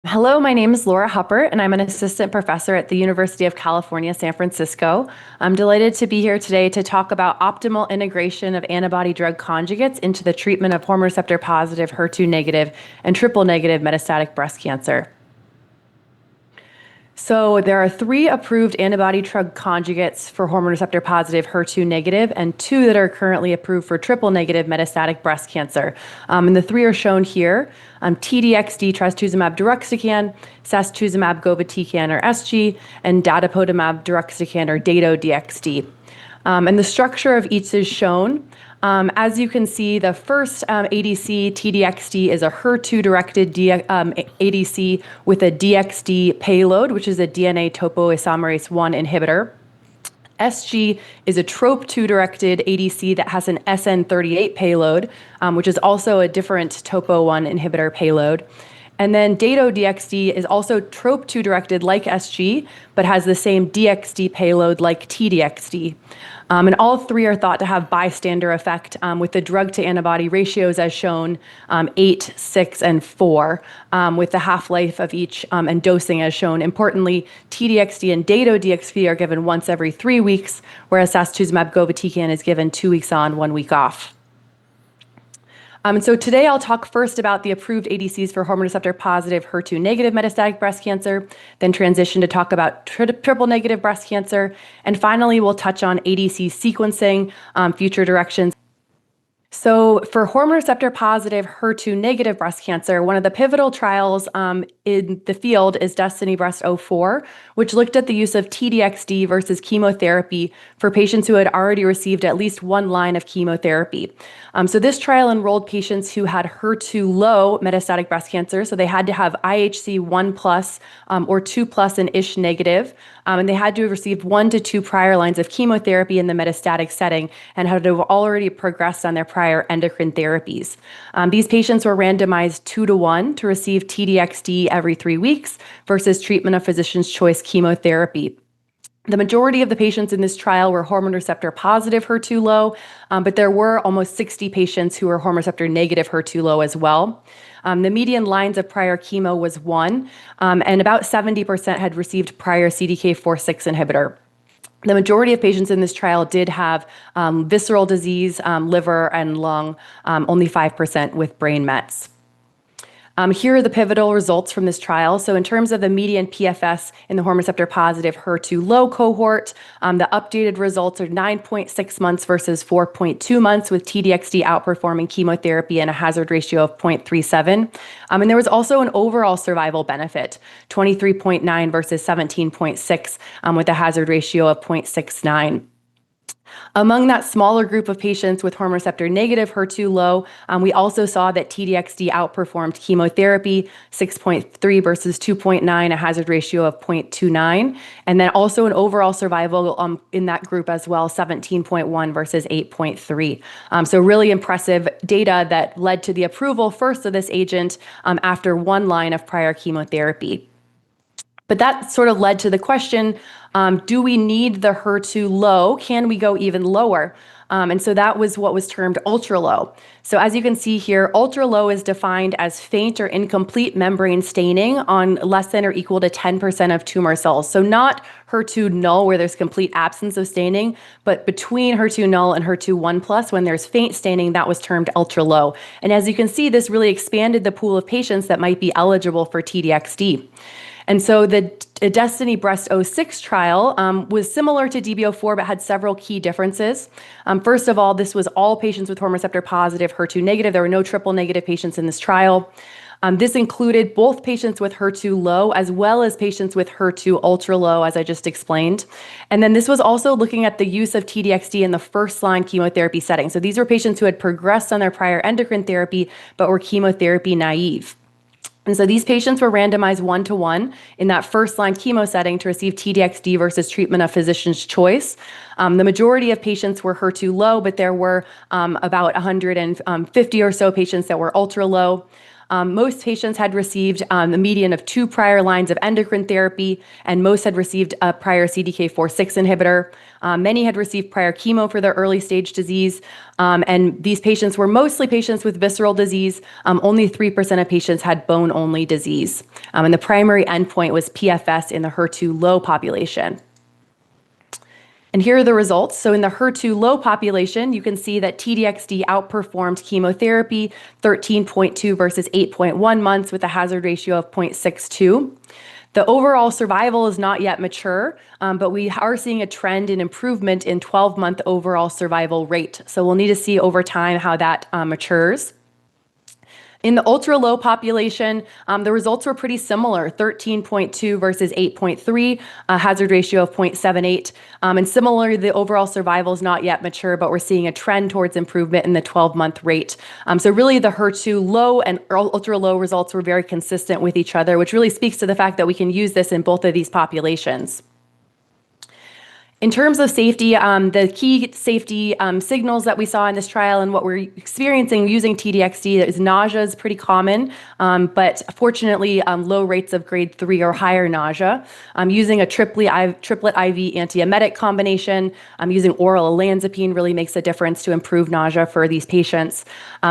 Hello, my name is Laura Huppert, and I'm an assistant professor at the University of California, San Francisco. I'm delighted to be here today to talk about optimal integration of antibody-drug conjugates into the treatment of hormone receptor-positive, HER2-negative, and triple-negative metastatic breast cancer. So there are 3 approved antibody-drug conjugates for hormone receptor-positive, HER2-negative, and 2 that are currently approved for triple-negative metastatic breast cancer. And the 3 are shown here: TDXD, trastuzumab deruxtecan, sacituzumab govitecan or SG, and datopotamab deruxtecan or dato-DXD. And the structure of each is shown. As you can see, the first ADC, TDXD, is a HER2-directed ADC with a DXD payload, which is a DNA topoisomerase 1 inhibitor. SG is a TROP2-directed ADC that has an SN38 payload, which is also a different topo-1 inhibitor payload. And then dato-DXD is also TROP2-directed like SG, but has the same DXD payload like TDXD. And all 3 are thought to have bystander effect with the drug-to-antibody ratios as shown, 8, 6, and 4, with the half-life of each and dosing as shown. Importantly, TDXD and dato-DXD are given once every 3 weeks, whereas sacituzumab govitecan is given 2 weeks on, 1 week off. And so today I'll talk first about the approved ADCs for hormone receptor-positive, HER2-negative metastatic breast cancer, then transition to talk about triple-negative breast cancer, and finally we'll touch on ADC sequencing, future directions. So for hormone receptor-positive, HER2-negative breast cancer, one of the pivotal trials in the field is DESTINY-Breast04, which looked at the use of TDXD versus chemotherapy for patients who had already received at least 1 line of chemotherapy. So this trial enrolled patients who had HER2-low metastatic breast cancer, so they had to have IHC 1+ or 2+ and ISH negative, and they had to have received 1 to 2 prior lines of chemotherapy in the metastatic setting and had to have already progressed on their prior endocrine therapies. These patients were randomized 2-to-1 to receive TDXD every 3 weeks versus treatment of physician's choice chemotherapy. The majority of the patients in this trial were hormone receptor positive HER2 low, but there were almost 60 patients who were hormone receptor negative HER2 low as well. The median lines of prior chemo was 1, and about 70% had received prior CDK4/6 inhibitor. The majority of patients in this trial did have visceral disease, liver and lung, only 5% with brain mets. Here are the pivotal results from this trial. So in terms of the median PFS in the hormone receptor positive HER2 low cohort, the updated results are 9.6 months versus 4.2 months, with TDXD outperforming chemotherapy and a hazard ratio of 0.37. And there was also an overall survival benefit, 23.9 versus 17.6, with a hazard ratio of 0.69. Among that smaller group of patients with hormone receptor negative HER2 low, we also saw that TDXD outperformed chemotherapy, 6.3 versus 2.9, a hazard ratio of 0.29, and then also an overall survival in that group as well, 17.1 versus 8.3. So really impressive data that led to the approval first of this agent after 1 line of prior chemotherapy. But that sort of led to the question, do we need the HER2 low? Can we go even lower? And so that was what was termed ultra low. So as you can see here, ultra low is defined as faint or incomplete membrane staining on less than or equal to 10% of tumor cells. So not HER2 null where there's complete absence of staining, but between HER2 null and HER2 1+, when there's faint staining, that was termed ultra low. And as you can see, this really expanded the pool of patients that might be eligible for TDXD. And so the DESTINY-Breast06 trial was similar to DB04, but had several key differences. First of all, this was all patients with hormone receptor positive, HER2 negative. There were no triple negative patients in this trial. This included both patients with HER2 low as well as patients with HER2 ultra low, as I just explained. And then this was also looking at the use of TDXD in the first-line chemotherapy setting. So these were patients who had progressed on their prior endocrine therapy, but were chemotherapy naive. And so these patients were randomized 1-to-1 in that first-line chemo setting to receive TDXD versus treatment of physician's choice. The majority of patients were HER2 low, but there were about 150 or so patients that were ultra low. Most patients had received a median of 2 prior lines of endocrine therapy, and most had received a prior CDK4/6 inhibitor. Many had received prior chemo for their early stage disease, and these patients were mostly patients with visceral disease. Only 3% of patients had bone-only disease. And the primary endpoint was PFS in the HER2-low population. And here are the results. So in the HER2-low population, you can see that T-DXd outperformed chemotherapy 13.2 versus 8.1 months with a hazard ratio of 0.62. The overall survival is not yet mature, but we are seeing a trend in improvement in 12-month overall survival rate. So we'll need to see over time how that matures. In the ultra-low population, the results were pretty similar, 13.2 versus 8.3, a hazard ratio of 0.78. And similarly, the overall survival is not yet mature, but we're seeing a trend towards improvement in the 12-month rate. So really the HER2-low and ultra-low results were very consistent with each other, which really speaks to the fact that we can use this in both of these populations. In terms of safety, the key safety signals that we saw in this trial and what we're experiencing using T-DXd is nausea is pretty common, but fortunately low rates of grade 3 or higher nausea. Using a triplet IV antiemetic combination, using oral olanzapine really makes a difference to improve nausea for these patients.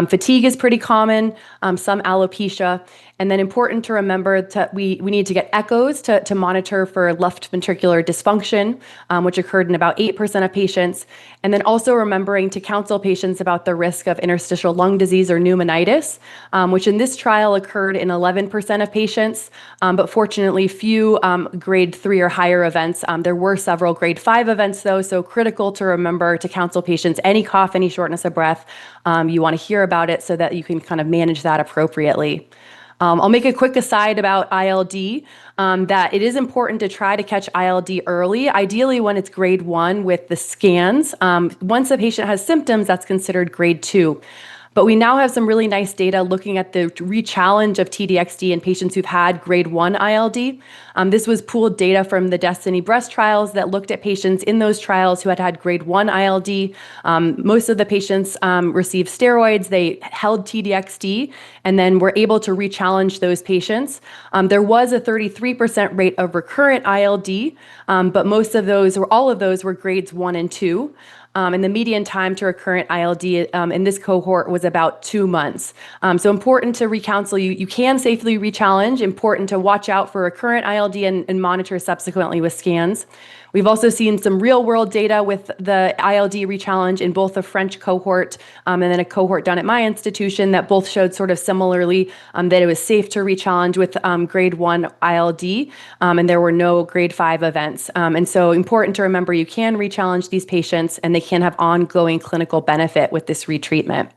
Fatigue is pretty common, some alopecia. And then important to remember that we need to get echoes to monitor for left ventricular dysfunction, which occurred in about 8% of patients. And then also remembering to counsel patients about the risk of interstitial lung disease or pneumonitis, which in this trial occurred in 11% of patients, but fortunately few grade 3 or higher events. There were several grade 5 events though, so critical to remember to counsel patients any cough, any shortness of breath, you want to hear about it so that you can kind of manage that appropriately. I'll make a quick aside about ILD, that it is important to try to catch ILD early, ideally when it's grade 1 with the scans. Once a patient has symptoms, that's considered grade 2. But we now have some really nice data looking at the re-challenge of T-DXd in patients who've had grade 1 ILD. This was pooled data from the Destiny breast trials that looked at patients in those trials who had had grade 1 ILD. Most of the patients received steroids, they held T-DXd, and then were able to re-challenge those patients. There was a 33% rate of recurrent ILD, but all of those were grades 1 and 2. And the median time to recurrent ILD in this cohort was about 2 months. So important to recounsel, you can safely re-challenge, important to watch out for recurrent ILD and monitor subsequently with scans. We've also seen some real-world data with the ILD re-challenge in both a French cohort and then a cohort done at my institution that both showed sort of similarly that it was safe to re-challenge with grade 1 ILD, and there were no grade 5 events. And so important to remember you can re-challenge these patients and they can have ongoing clinical benefit with this retreatment.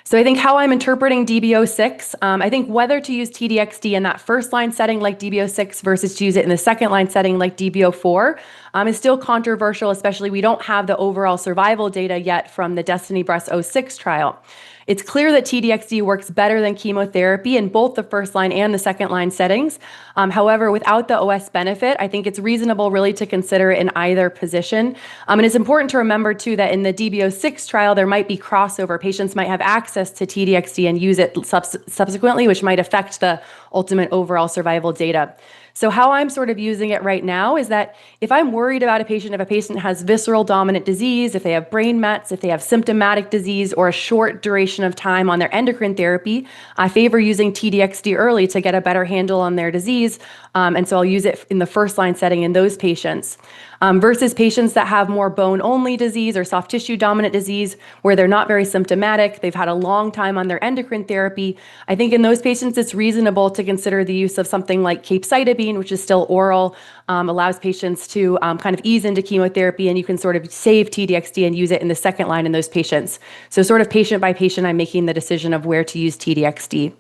So I think how I'm interpreting DB06, I think whether to use T-DXd in that first line setting like DB06 versus to use it in the second line setting like DB04 is still controversial, especially we don't have the overall survival data yet from the Destiny Breast 06 trial. It's clear that T-DXd works better than chemotherapy in both the first line and the second line settings. However, without the OS benefit, I think it's reasonable really to consider it in either position. And it's important to remember too that in the DB06 trial, there might be crossover. Patients might have access to T-DXd and use it subsequently, which might affect the ultimate overall survival data. So how I'm sort of using it right now is that if I'm worried about a patient, if a patient has visceral dominant disease, if they have brain mets, if they have symptomatic disease or a short duration of time on their endocrine therapy, I favor using T-DXd early to get a better handle on their disease. And so I'll use it in the first line setting in those patients. Versus patients that have more bone-only disease or soft tissue dominant disease where they're not very symptomatic, they've had a long time on their endocrine therapy. I think in those patients, it's reasonable to consider the use of something like capecitabine, which is still oral, allows patients to kind of ease into chemotherapy, and you can sort of save T-DXd and use it in the second line in those patients. So sort of patient by patient, I'm making the decision of where to use T-DXd.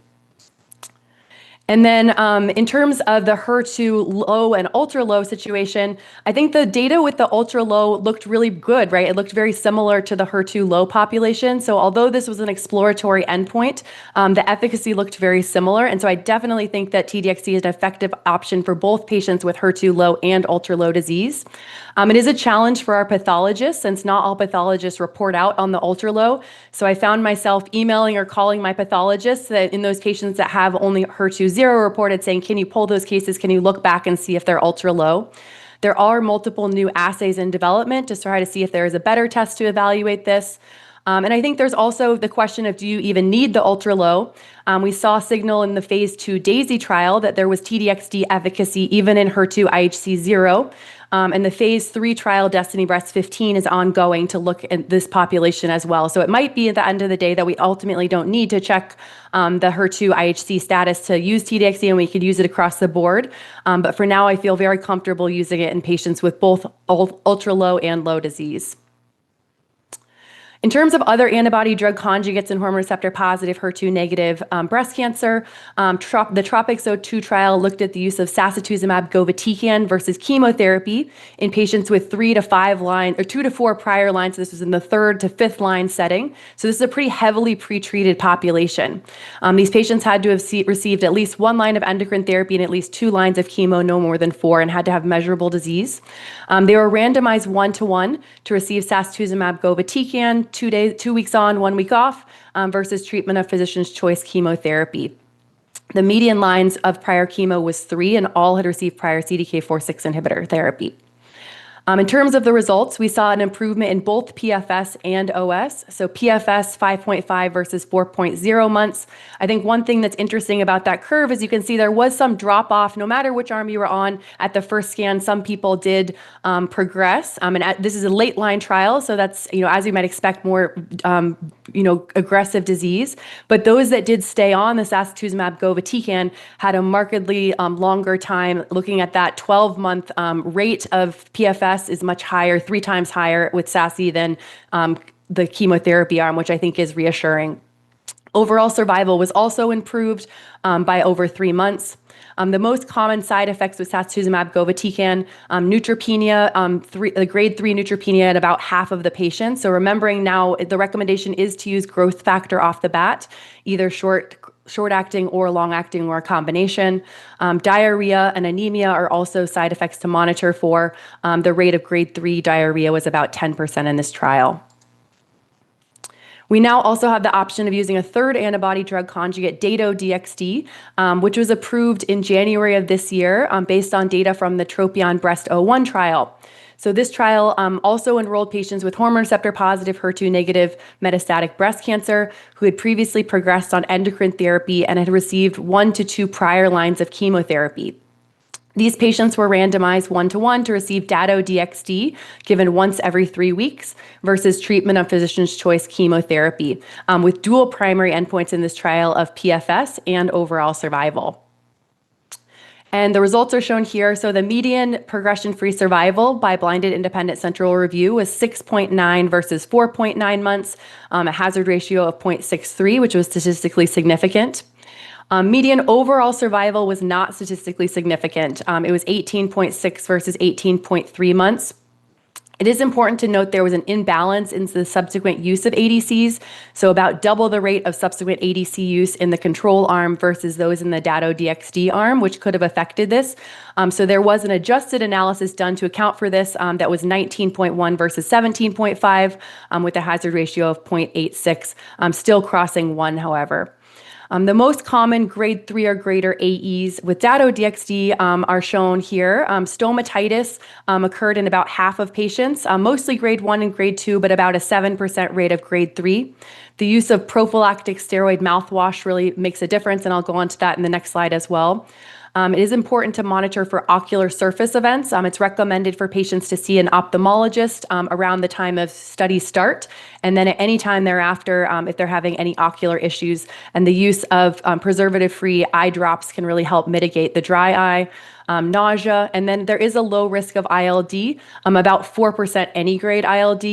And then in terms of the HER2 low and ultra low situation, I think the data with the ultra low looked really good, right? It looked very similar to the HER2 low population. So although this was an exploratory endpoint, the efficacy looked very similar. And so I definitely think that TDXD is an effective option for both patients with HER2 low and ultra low disease. It is a challenge for our pathologists since not all pathologists report out on the ultra low. So I found myself emailing or calling my pathologists that in those patients that have only HER2 zero reported saying, can you pull those cases? Can you look back and see if they're ultra low? There are multiple new assays in development to try to see if there is a better test to evaluate this. And I think there's also the question of, do you even need the ultra low? We saw a signal in the phase 2 DAISY trial that there was TDXD efficacy even in HER2 IHC 0. And the phase 3 trial, Destiny Breast 15, is ongoing to look at this population as well. So it might be at the end of the day that we ultimately don't need to check the HER2 IHC status to use TDXD, and we could use it across the board. But for now, I feel very comfortable using it in patients with both ultra low and low disease. In terms of other antibody-drug conjugates in hormone receptor-positive, HER2-negative breast cancer, the TROPiCS-02 trial looked at the use of sacituzumab govitecan versus chemotherapy in patients with 3 to 5 lines or 2 to 4 prior lines. So this was in the 3rd to 5th line setting. So this is a pretty heavily pretreated population. These patients had to have received at least 1 line of endocrine therapy and at least 2 lines of chemo, no more than 4, and had to have measurable disease. They were randomized 1-to-1 to receive sacituzumab govitecan 2 weeks on, 1 week off, versus treatment of physician's choice chemotherapy. The median lines of prior chemo was 3, and all had received prior CDK4/6 inhibitor therapy. In terms of the results, we saw an improvement in both PFS and OS. So PFS 5.5 versus 4.0 months. I think one thing that's interesting about that curve is you can see there was some drop off no matter which arm you were on at the first scan. Some people did progress. This is a late line trial, so that's, as you might expect, more aggressive disease. But those that did stay on the sacituzumab govitecan had a markedly longer time. Looking at that 12-month rate of PFS is much higher, 3 times higher with SASI than the chemotherapy arm, which I think is reassuring. Overall survival was also improved by over 3 months. The most common side effects with sacituzumab govitecan, neutropenia, the grade 3 neutropenia in about half of the patients. So remembering now, the recommendation is to use growth factor off the bat, either short-acting or long-acting or a combination. Diarrhea and anemia are also side effects to monitor for. The rate of grade 3 diarrhea was about 10% in this trial. We now also have the option of using a third antibody-drug conjugate, Dato-DXd, which was approved in January of this year based on data from the TROPION-Breast01 trial. So this trial also enrolled patients with hormone receptor-positive, HER2-negative metastatic breast cancer who had previously progressed on endocrine therapy and had received 1 to 2 prior lines of chemotherapy. These patients were randomized 1-to-1 to receive Dato-DXd given once every 3 weeks versus treatment of physician's choice chemotherapy, with dual primary endpoints in this trial of PFS and overall survival. And the results are shown here. So the median progression-free survival by blinded independent central review was 6.9 versus 4.9 months, a hazard ratio of 0.63, which was statistically significant. Median overall survival was not statistically significant. It was 18.6 versus 18.3 months. It is important to note there was an imbalance in the subsequent use of ADCs, so about double the rate of subsequent ADC use in the control arm versus those in the Dato-DXd arm, which could have affected this. So there was an adjusted analysis done to account for this that was 19.1 versus 17.5 with a hazard ratio of 0.86, still crossing 1, however. The most common grade 3 or greater AEs with Dato-DXd are shown here. Stomatitis occurred in about half of patients, mostly grade 1 and grade 2, but about a 7% rate of grade 3. The use of prophylactic steroid mouthwash really makes a difference, and I'll go on to that in the next slide as well. It is important to monitor for ocular surface events. It's recommended for patients to see an ophthalmologist around the time of study start, and then at any time thereafter if they're having any ocular issues. And the use of preservative-free eye drops can really help mitigate the dry eye, nausea, and then there is a low risk of ILD, about 4% any grade ILD,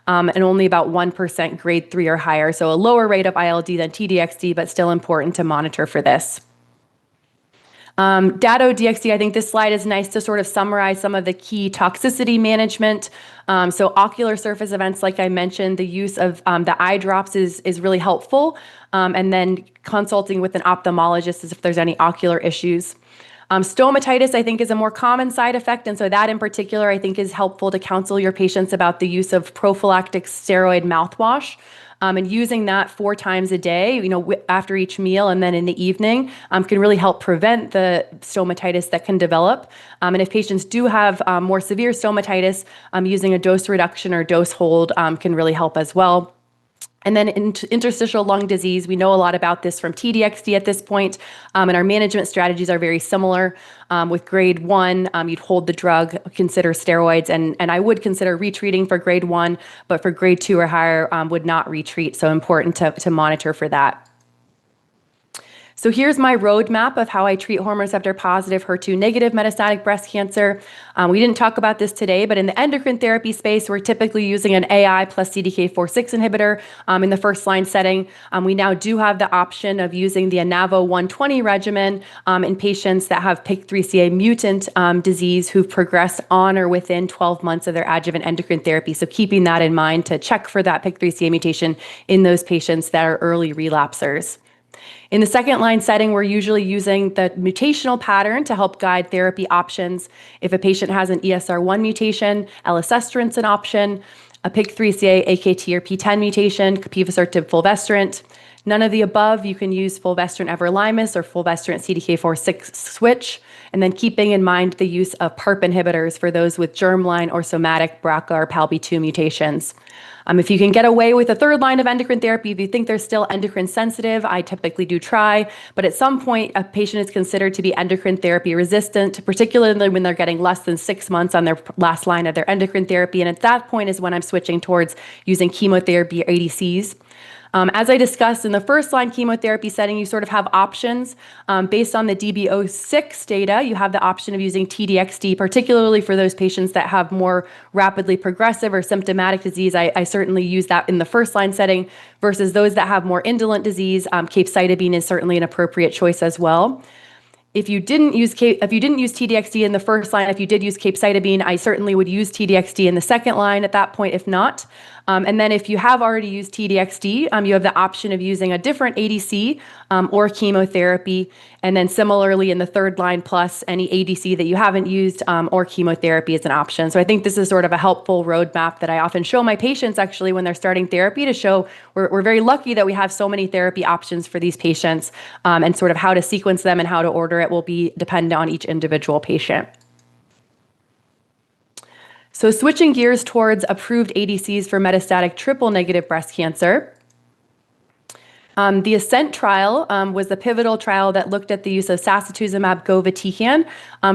and only about 1% grade 3 or higher. So a lower rate of ILD than TDXD, but still important to monitor for this. Dato-DXd, I think this slide is nice to sort of summarize some of the key toxicity management. So ocular surface events, like I mentioned, the use of the eye drops is really helpful. And then consulting with an ophthalmologist is if there's any ocular issues. Stomatitis, I think, is a more common side effect. And so that in particular, I think, is helpful to counsel your patients about the use of prophylactic steroid mouthwash. And using that 4 times a day, after each meal and then in the evening, can really help prevent the stomatitis that can develop. And if patients do have more severe stomatitis, using a dose reduction or dose hold can really help as well. And then interstitial lung disease, we know a lot about this from T-DXd at this point, and our management strategies are very similar. With grade 1, you'd hold the drug, consider steroids, and I would consider retreating for grade 1, but for grade 2 or higher, would not retreat, so important to monitor for that. So here's my roadmap of how I treat hormone receptor positive, HER2 negative metastatic breast cancer. We didn't talk about this today, but in the endocrine therapy space, we're typically using an AI plus CDK4/6 inhibitor in the first line setting. We now do have the option of using the Anavo 120 regimen in patients that have PIK3CA mutant disease who've progressed on or within 12 months of their adjuvant endocrine therapy. So keeping that in mind to check for that PIK3CA mutation in those patients that are early relapsers. In the second line setting, we're usually using the mutational pattern to help guide therapy options. If a patient has an ESR1 mutation, elacestrant's an option. A PIK3CA, AKT, or PTEN mutation, capivasertib, fulvestrant. None of the above, you can use fulvestrant everolimus or fulvestrant CDK4/6 switch. And then keeping in mind the use of PARP inhibitors for those with germline or somatic BRCA or PALB2 mutations. If you can get away with a third line of endocrine therapy, if you think they're still endocrine sensitive, I typically do try. But at some point, a patient is considered to be endocrine therapy resistant, particularly when they're getting less than 6 months on their last line of their endocrine therapy. And at that point is when I'm switching towards using chemotherapy or ADCs. As I discussed in the first line chemotherapy setting, you sort of have options. Based on the DB06 data, you have the option of using T-DXd, particularly for those patients that have more rapidly progressive or symptomatic disease. I certainly use that in the first line setting versus those that have more indolent disease. Capecitabine is certainly an appropriate choice as well. If you didn't use T-DXd in the first line, if you did use capecitabine, I certainly would use T-DXd in the second line at that point, if not. And then if you have already used T-DXd, you have the option of using a different ADC or chemotherapy. And then similarly in the third line plus, any ADC that you haven't used or chemotherapy is an option. So I think this is sort of a helpful roadmap that I often show my patients actually when they're starting therapy to show we're very lucky that we have so many therapy options for these patients, and sort of how to sequence them and how to order it will be dependent on each individual patient. So switching gears towards approved ADCs for metastatic triple-negative breast cancer. The ASCENT trial was the pivotal trial that looked at the use of sacituzumab govitecan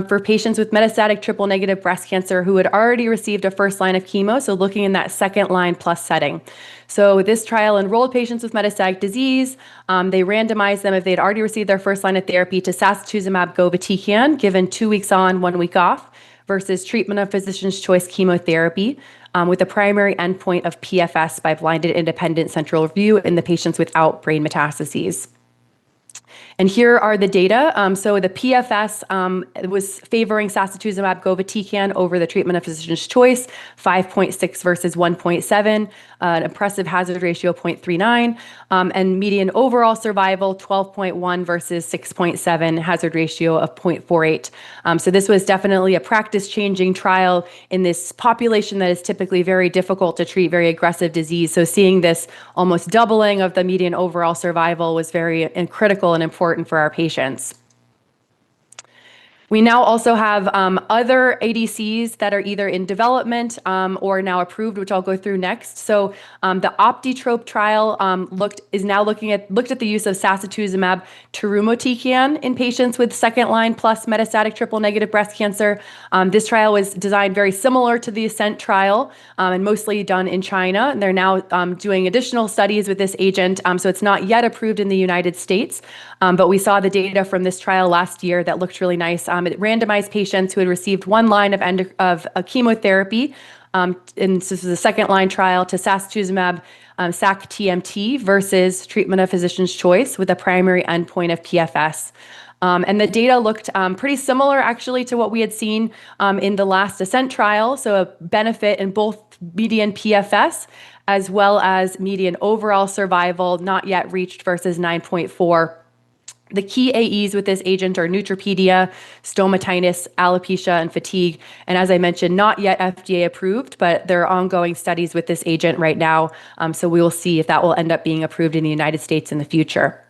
for patients with metastatic triple-negative breast cancer who had already received a first line of chemo, so looking in that second line plus setting. So this trial enrolled patients with metastatic disease. They randomized them if they had already received their first line of therapy to sacituzumab govitecan, given 2 weeks on, 1 week off, versus treatment of physician's choice chemotherapy with a primary endpoint of PFS by blinded independent central review in the patients without brain metastases. And here are the data. So the PFS was favoring sacituzumab govitecan over the treatment of physician's choice, 5.6 versus 1.7, an impressive hazard ratio of 0.39, and median overall survival 12.1 versus 6.7, hazard ratio of 0.48. So this was definitely a practice-changing trial in this population that is typically very difficult to treat, very aggressive disease. So seeing this almost doubling of the median overall survival was very critical and important for our patients. We now also have other ADCs that are either in development or now approved, which I'll go through next. So the OptiTrope trial looked at the use of sacituzumab tirumotecan in patients with second line plus metastatic triple negative breast cancer. This trial was designed very similar to the ASCENT trial and mostly done in China. And they're now doing additional studies with this agent. So it's not yet approved in the United States, but we saw the data from this trial last year that looked really nice. It randomized patients who had received 1 line of chemotherapy, and this is a second line trial, to sacituzumab sac-TMT versus treatment of physician's choice with a primary endpoint of PFS. And the data looked pretty similar actually to what we had seen in the last ASCENT trial. So a benefit in both median PFS as well as median overall survival not yet reached versus 9.4. The key AEs with this agent are neutropenia, stomatitis, alopecia, and fatigue. And as I mentioned, not yet FDA approved, but there are ongoing studies with this agent right now. So we will see if that will end up being approved in the United States in the future.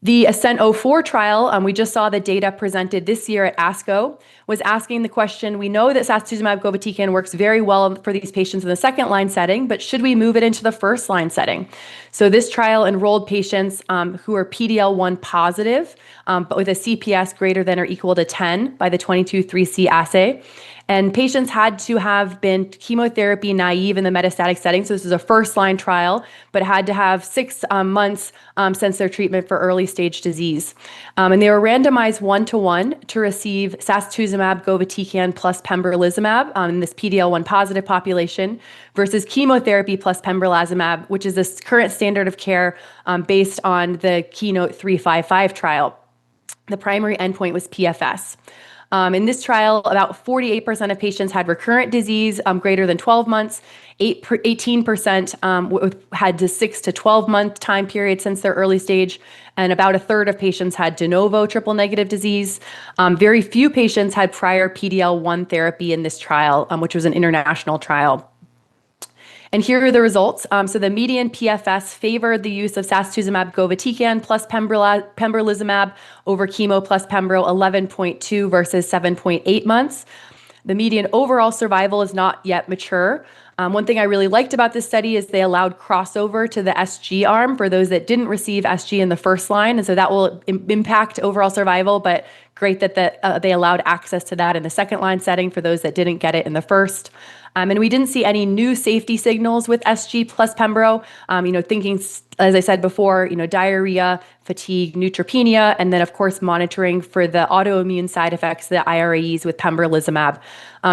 The ASCENT-04 trial, we just saw the data presented this year at ASCO, was asking the question, we know that sacituzumab govitecan works very well for these patients in the second line setting, but should we move it into the first line setting? So this trial enrolled patients who are PD-L1 positive, but with a CPS greater than or equal to 10 by the 22-3C assay. And patients had to have been chemotherapy naive in the metastatic setting. So this is a first-line trial, but had to have 6 months since their treatment for early stage disease. And they were randomized 1-to-1 to receive sacituzumab govitecan plus pembrolizumab in this PD-L1 positive population versus chemotherapy plus pembrolizumab, which is the current standard of care based on the KEYNOTE-355 trial. The primary endpoint was PFS. In this trial, about 48% of patients had recurrent disease greater than 12 months, 18% had the 6 to 12 month time period since their early stage, and about a third of patients had de novo triple negative disease. Very few patients had prior PD-L1 therapy in this trial, which was an international trial. And here are the results. So the median PFS favored the use of sacituzumab govitecan plus pembrolizumab over chemo plus pembro, 11.2 versus 7.8 months. The median overall survival is not yet mature. One thing I really liked about this study is they allowed crossover to the SG arm for those that didn't receive SG in the first line. And so that will impact overall survival, but great that they allowed access to that in the second line setting for those that didn't get it in the first. And we didn't see any new safety signals with SG plus pembro, thinking, as I said before, diarrhea, fatigue, neutropenia, and then, of course, monitoring for the autoimmune side effects, the IRAEs with pembrolizumab.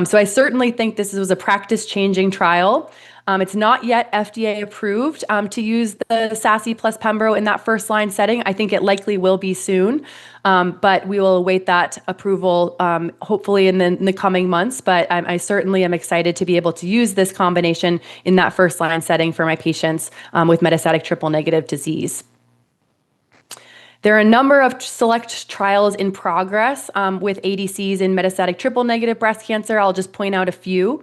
So I certainly think this was a practice-changing trial. It's not yet FDA approved to use the SASI plus pembro in that first line setting. I think it likely will be soon, but we will await that approval hopefully in the coming months. But I certainly am excited to be able to use this combination in that first line setting for my patients with metastatic triple negative disease. There are a number of select trials in progress with ADCs in metastatic triple negative breast cancer. I'll just point out a few.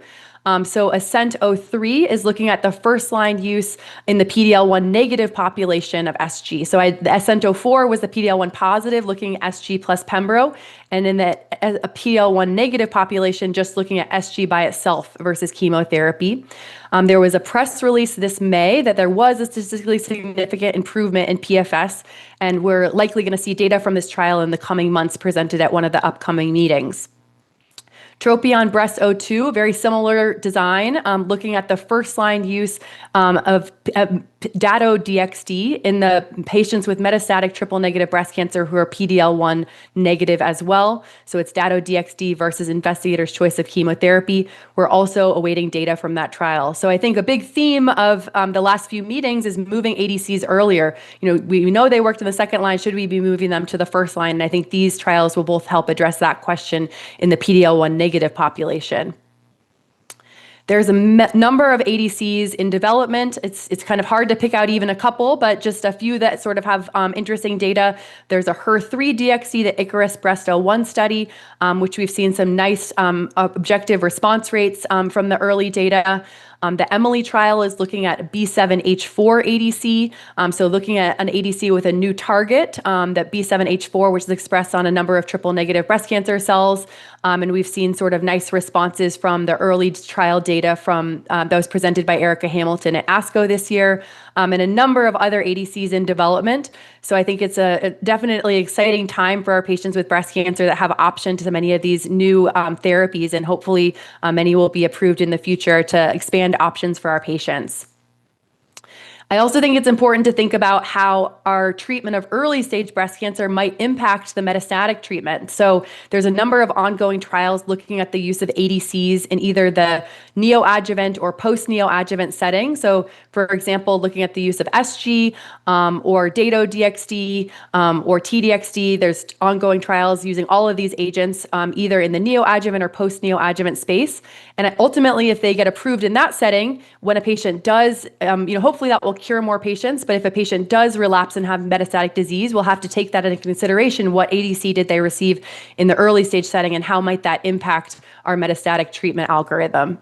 So ASCENT-03 is looking at the first-line use in the PD-L1 negative population of SG. So the ASCENT-04 was the PD-L1 positive, looking at SG plus pembro, and in a PD-L1 negative population, just looking at SG by itself versus chemotherapy. There was a press release this May that there was a statistically significant improvement in PFS, and we're likely going to see data from this trial in the coming months presented at one of the upcoming meetings. TROPION-Breast02, very similar design, looking at the first-line use of dato-DXd in the patients with metastatic triple-negative breast cancer who are PD-L1 negative as well. So it's dato-DXd versus investigator's choice of chemotherapy. We're also awaiting data from that trial. So I think a big theme of the last few meetings is moving ADCs earlier. We know they worked in the second line. Should we be moving them to the first line? And I think these trials will both help address that question in the PD-L1 negative population. There's a number of ADCs in development. It's kind of hard to pick out even a couple, but just a few that sort of have interesting data. There's a HER3 DXd, the Icarus Breast 01 study, which we've seen some nice objective response rates from the early data. The Emily trial is looking at B7H4 ADC, so looking at an ADC with a new target, that B7H4, which is expressed on a number of triple-negative breast cancer cells. And we've seen sort of nice responses from the early trial data from that was presented by Erica Hamilton at ASCO this year, and a number of other ADCs in development. So I think it's a definitely exciting time for our patients with breast cancer that have option to many of these new therapies, and hopefully many will be approved in the future to expand options for our patients. I also think it's important to think about how our treatment of early stage breast cancer might impact the metastatic treatment. So there's a number of ongoing trials looking at the use of ADCs in either the neoadjuvant or post-neoadjuvant setting. So for example, looking at the use of SG or dato-DXd or TDXd, there's ongoing trials using all of these agents either in the neoadjuvant or post-neoadjuvant space. And ultimately, if they get approved in that setting, when a patient does, hopefully that will cure more patients. But if a patient does relapse and have metastatic disease, we'll have to take that into consideration. What ADC did they receive in the early stage setting, and how might that impact our metastatic treatment algorithm?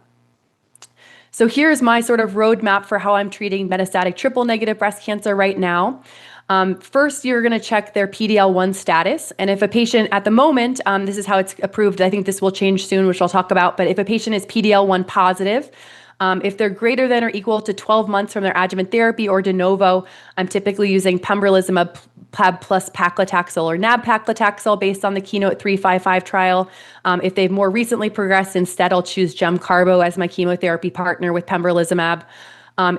So here's my sort of roadmap for how I'm treating metastatic triple negative breast cancer right now. First, you're going to check their PD-L1 status. And if a patient at the moment, this is how it's approved. I think this will change soon, which I'll talk about. But if a patient is PD-L1 positive, if they're greater than or equal to 12 months from their adjuvant therapy or de novo, I'm typically using pembrolizumab plus paclitaxel or nab-paclitaxel based on the KEYNOTE-355 trial. If they've more recently progressed, instead I'll choose gem-carbo as my chemotherapy partner with pembrolizumab.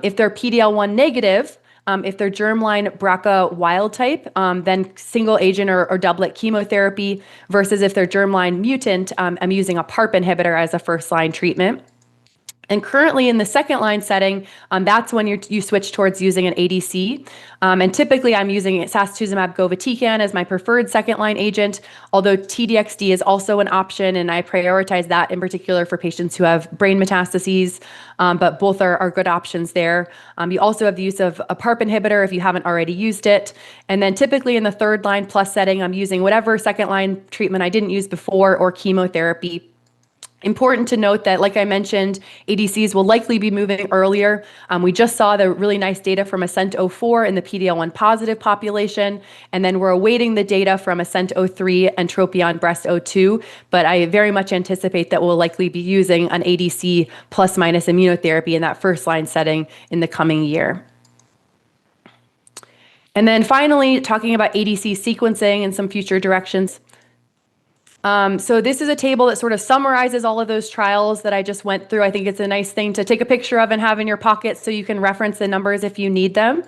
If they're PD-L1 negative, if they're germline BRCA wild type, then single agent or doublet chemotherapy, versus if they're germline mutant, I'm using a PARP inhibitor as a first line treatment. And currently in the second line setting, that's when you switch towards using an ADC. And typically I'm using sacituzumab govitecan as my preferred second line agent, although TDXd is also an option, and I prioritize that in particular for patients who have brain metastases, but both are good options there. You also have the use of a PARP inhibitor if you haven't already used it. And then typically in the third line plus setting, I'm using whatever second line treatment I didn't use before or chemotherapy. Important to note that, like I mentioned, ADCs will likely be moving earlier. We just saw the really nice data from ASCENT-04 in the PD-L1 positive population, and then we're awaiting the data from ASCENT-03 and TROPION-Breast-02, but I very much anticipate that we'll likely be using an ADC plus minus immunotherapy in that first line setting in the coming year. And then finally, talking about ADC sequencing and some future directions. So this is a table that sort of summarizes all of those trials that I just went through. I think it's a nice thing to take a picture of and have in your pocket so you can reference the numbers if you need them.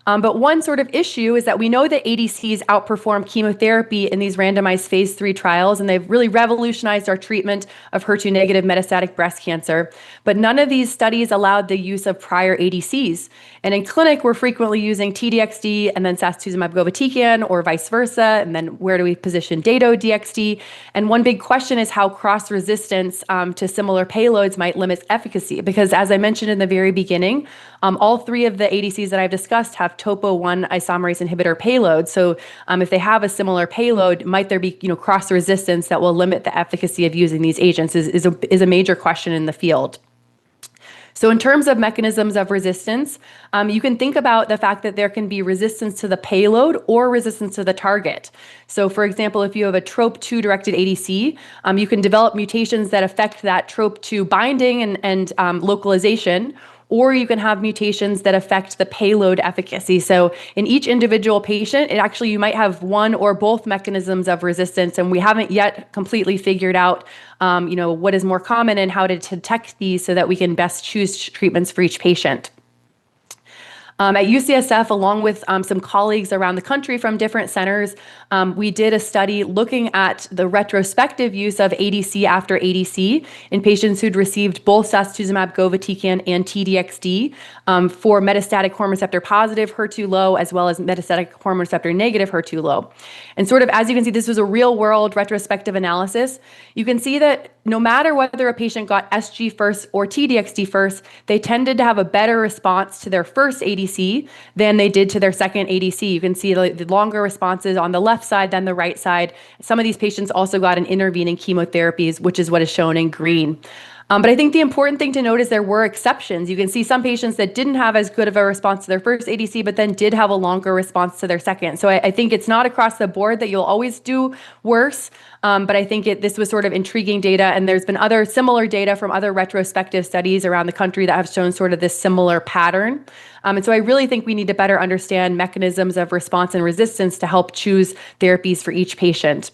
But one sort of issue is that we know that ADCs outperform chemotherapy in these randomized phase 3 trials, and they've really revolutionized our treatment of HER2-negative metastatic breast cancer. But none of these studies allowed the use of prior ADCs. And in clinic, we're frequently using TDXd and then sacituzumab govitecan, or vice versa. And then where do we position dato-DXd? And one big question is how cross-resistance to similar payloads might limit efficacy. Because as I mentioned in the very beginning, all three of the ADCs that I've discussed have topo-1 isomerase inhibitor payloads. So if they have a similar payload, might there be cross-resistance that will limit the efficacy of using these agents is a major question in the field. So in terms of mechanisms of resistance, you can think about the fact that there can be resistance to the payload or resistance to the target. So for example, if you have a TROP2 directed ADC, you can develop mutations that affect that TROP2 binding and localization, or you can have mutations that affect the payload efficacy. So in each individual patient, you might have one or both mechanisms of resistance, and we haven't yet completely figured out what is more common and how to detect these so that we can best choose treatments for each patient. At UCSF, along with some colleagues around the country from different centers, we did a study looking at the retrospective use of ADC after ADC in patients who'd received both sacituzumab govitecan and TDXd for metastatic hormone receptor positive HER2 low, as well as metastatic hormone receptor negative HER2 low. And sort of, as you can see, this was a real world retrospective analysis. You can see that no matter whether a patient got SG first or TDXd first, they tended to have a better response to their first ADC than they did to their second ADC. You can see the longer responses on the left side than the right side. Some of these patients also got an intervening chemotherapies, which is what is shown in green. But I think the important thing to note is there were exceptions. You can see some patients that didn't have as good of a response to their first ADC, but then did have a longer response to their second. So I think it's not across the board that you'll always do worse, but I think this was sort of intriguing data, and there's been other similar data from other retrospective studies around the country that have shown sort of this similar pattern. And so I really think we need to better understand mechanisms of response and resistance to help choose therapies for each patient.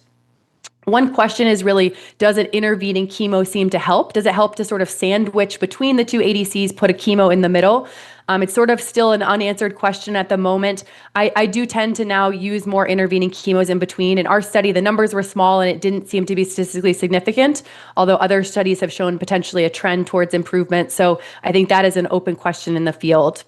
One question is really, does an intervening chemo seem to help? Does it help to sort of sandwich between the two ADCs, put a chemo in the middle? It's sort of still an unanswered question at the moment. I do tend to now use more intervening chemos in between. In our study, the numbers were small and it didn't seem to be statistically significant, although other studies have shown potentially a trend towards improvement. So I think that is an open question in the field.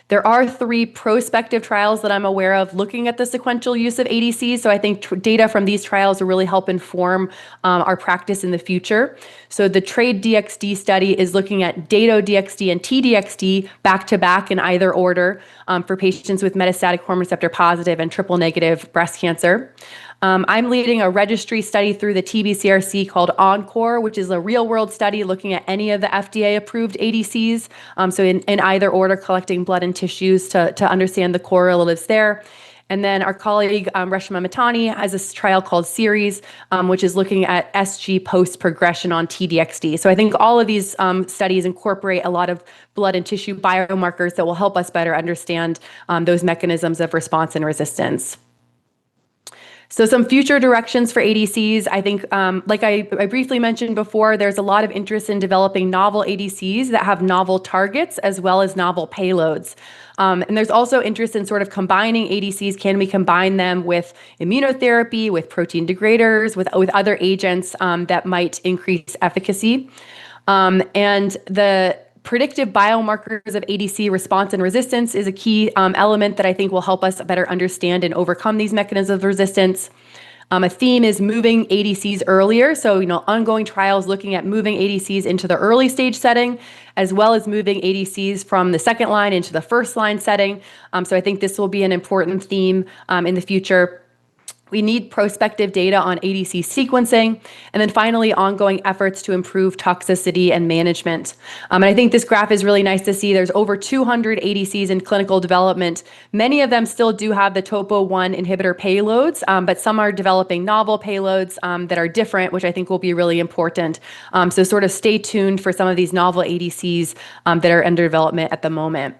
There are 3 prospective trials that I'm aware of looking at the sequential use of ADCs. So I think data from these trials will really help inform our practice in the future. So the TRADE-DXd study is looking at Dato-DXd and T-DXd back-to-back in either order for patients with metastatic hormone receptor-positive and triple-negative breast cancer. I'm leading a registry study through the TBCRC called ENCORE, which is a real-world study looking at any of the FDA-approved ADCs. So in either order, collecting blood and tissues to understand the correlatives there. And then our colleague Reshma Mitani has this trial called SERIES, which is looking at SG post-progression on T-DXd. So I think all of these studies incorporate a lot of blood and tissue biomarkers that will help us better understand those mechanisms of response and resistance. So some future directions for ADCs, I think, like I briefly mentioned before, there's a lot of interest in developing novel ADCs that have novel targets as well as novel payloads. And there's also interest in sort of combining ADCs. Can we combine them with immunotherapy, with protein degraders, with other agents that might increase efficacy? And the predictive biomarkers of ADC response and resistance is a key element that I think will help us better understand and overcome these mechanisms of resistance. A theme is moving ADCs earlier. So, ongoing trials looking at moving ADCs into the early stage setting, as well as moving ADCs from the second line into the first line setting. So I think this will be an important theme in the future. We need prospective data on ADC sequencing, and then finally, ongoing efforts to improve toxicity and management. And I think this graph is really nice to see. There's over 200 ADCs in clinical development. Many of them still do have the topo-1 inhibitor payloads, but some are developing novel payloads that are different, which I think will be really important. So sort of stay tuned for some of these novel ADCs that are under development at the moment.